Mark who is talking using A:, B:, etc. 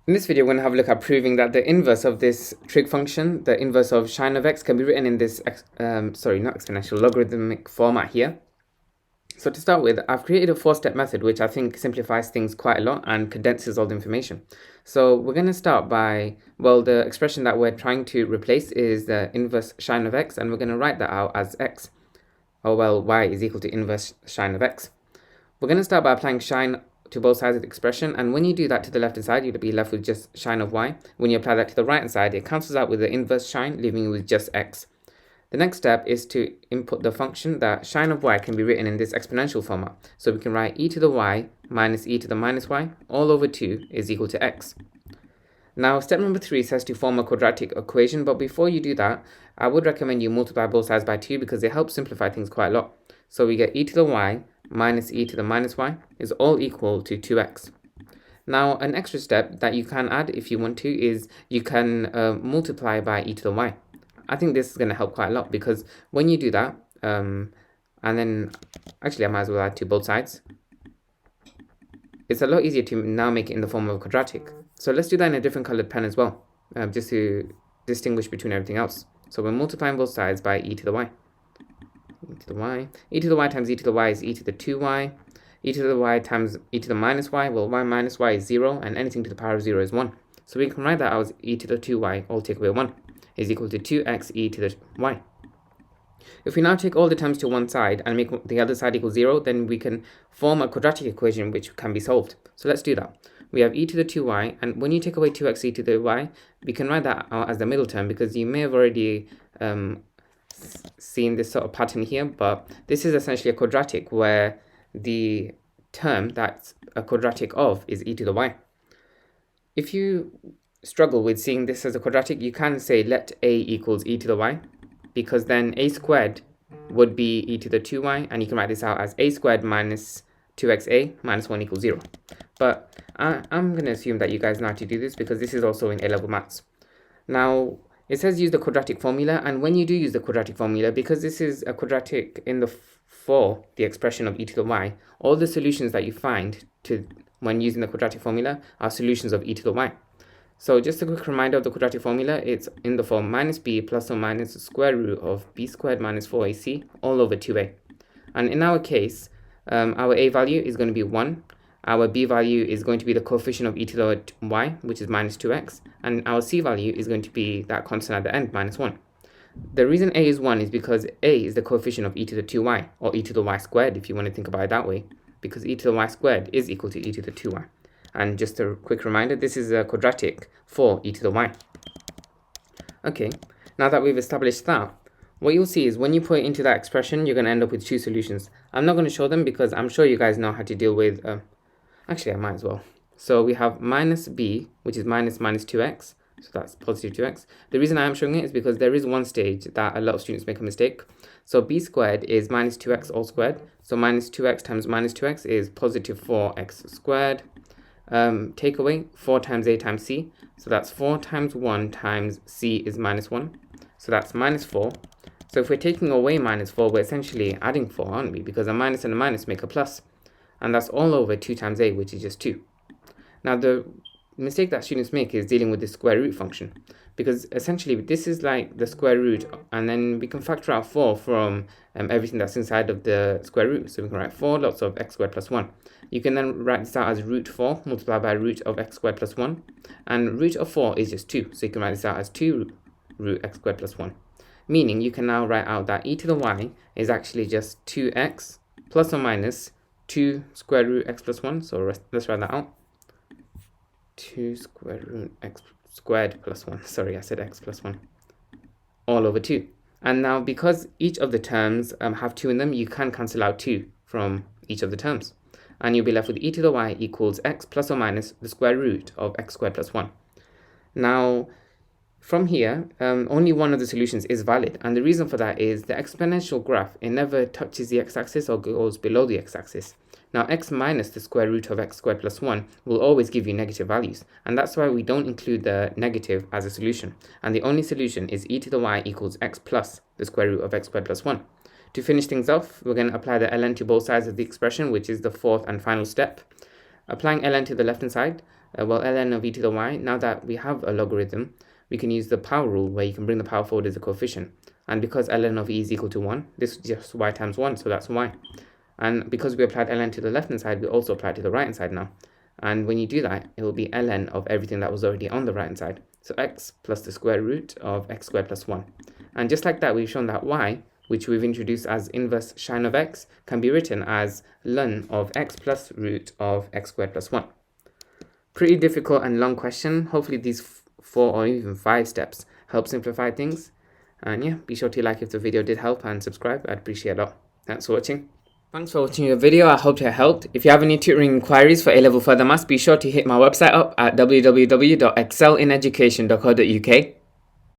A: In this video, we're going to have a look at proving that the inverse of this trig function, the inverse of sin of x, can be written in this, logarithmic format here. So to start with, I've created a 4-step method, which I think simplifies things quite a lot and condenses all the information. So we're going to start by, well, the expression that we're trying to replace is the inverse sin of x, and we're going to write that out as x. Or, well, y is equal to inverse sin of x. We're going to start by applying sin to both sides of the expression, and when you do that to the left hand side, you'll be left with just sin of y. When you apply that to the right hand side, it cancels out with the inverse sin, leaving you with just x. The next step is to input the function that sin of y can be written in this exponential format. So we can write e to the y minus e to the minus y all over 2 is equal to x. Now, step number 3 says to form a quadratic equation, but before you do that, I would recommend you multiply both sides by 2 because it helps simplify things quite a lot. So we get e to the y minus e to the minus y is all equal to 2x. Now, an extra step that you can add if you want to is you can multiply by e to the y. I think this is going to help quite a lot because when you do that, and then actually I might as well add to both sides. It's a lot easier to now make it in the form of a quadratic. So let's do that in a different colored pen as well, just to distinguish between everything else. So we're multiplying both sides by e to the y. E to the y. E to the y times e to the y is e to the 2y. E to the y times e to the minus y, well, y minus y is 0, and anything to the power of 0 is 1. So we can write that out as e to the 2y, all take away 1, is equal to 2x e to the y. If we now take all the terms to one side and make the other side equal 0, then we can form a quadratic equation which can be solved. So let's do that. We have e to the 2y, and when you take away 2x e to the y, we can write that out as the middle term because you may have already seen this sort of pattern here, but this is essentially a quadratic where the term that's a quadratic of is e to the y. If you struggle with seeing this as a quadratic, you can say let a equals e to the y, because then a squared would be e to the 2y, and you can write this out as a squared minus 2xa minus 1 equals 0. But I'm going to assume that you guys know how to do this because this is also in A-level maths. Now, it says use the quadratic formula, and when you do use the quadratic formula, because this is a quadratic in the for the expression of e to the y, all the solutions that you find when using the quadratic formula are solutions of e to the y. So just a quick reminder of the quadratic formula, it's in the form minus b plus or minus the square root of b squared minus 4ac all over 2a. And in our case, our a value is going to be 1, our b value is going to be the coefficient of e to the y, which is minus 2x, and our c value is going to be that constant at the end, minus 1. The reason a is 1 is because a is the coefficient of e to the 2y, or e to the y squared if you want to think about it that way, because e to the y squared is equal to e to the 2y. And just a quick reminder, this is a quadratic for e to the y. Okay, now that we've established that, what you'll see is when you put it into that expression, you're going to end up with two solutions. I'm not going to show them because I'm sure you guys know how to deal with... actually, I might as well. So we have minus b, which is minus 2x. So that's positive 2x. The reason I am showing it is because there is one stage that a lot of students make a mistake. So b squared is minus 2x all squared. So minus 2x times minus 2x is positive 4x squared. Take away 4 times a times c. So that's 4 times 1 times c is minus 1. So that's minus 4. So if we're taking away minus 4, we're essentially adding 4, aren't we? Because a minus and a minus make a plus. And that's all over 2 times a, which is just 2. Now, the mistake that students make is dealing with the square root function. Because essentially, this is like the square root, and then we can factor out 4 from everything that's inside of the square root. So we can write 4 lots of x squared plus 1. You can then write this out as root 4 multiplied by root of x squared plus 1. And root of 4 is just 2. So you can write this out as 2 root x squared plus 1. Meaning you can now write out that e to the y is actually just 2x plus or minus 2 square root x plus 1. So let's write that out. 2 square root x squared plus 1. Sorry, I said x plus 1. All over 2. And now because each of the terms have 2 in them, you can cancel out 2 from each of the terms. And you'll be left with e to the y equals x plus or minus the square root of x squared plus 1. Now, from here, only one of the solutions is valid. And the reason for that is the exponential graph, it never touches the x-axis or goes below the x-axis. Now, x minus the square root of x squared plus 1 will always give you negative values. And that's why we don't include the negative as a solution. And the only solution is e to the y equals x plus the square root of x squared plus 1. To finish things off, we're going to apply the ln to both sides of the expression, which is the fourth and final step. Applying ln to the left-hand side, Well, ln of e to the y, now that we have a logarithm, we can use the power rule where you can bring the power forward as a coefficient. And because ln of e is equal to 1, this is just y times 1, so that's y. And because we applied ln to the left-hand side, we also apply it to the right-hand side now. And when you do that, it will be ln of everything that was already on the right-hand side. So x plus the square root of x squared plus 1. And just like that, we've shown that y, which we've introduced as inverse sin of x, can be written as ln of x plus root of x squared plus 1. Pretty difficult and long question. Hopefully these 4 or even 5 steps help simplify things. And yeah, be sure to like if the video did help and subscribe. I'd appreciate a lot. Thanks for watching. Thanks for watching your video. I hope it helped. If you have any tutoring inquiries for A-Level Further Maths, be sure to hit my website up at www.excelineducation.co.uk.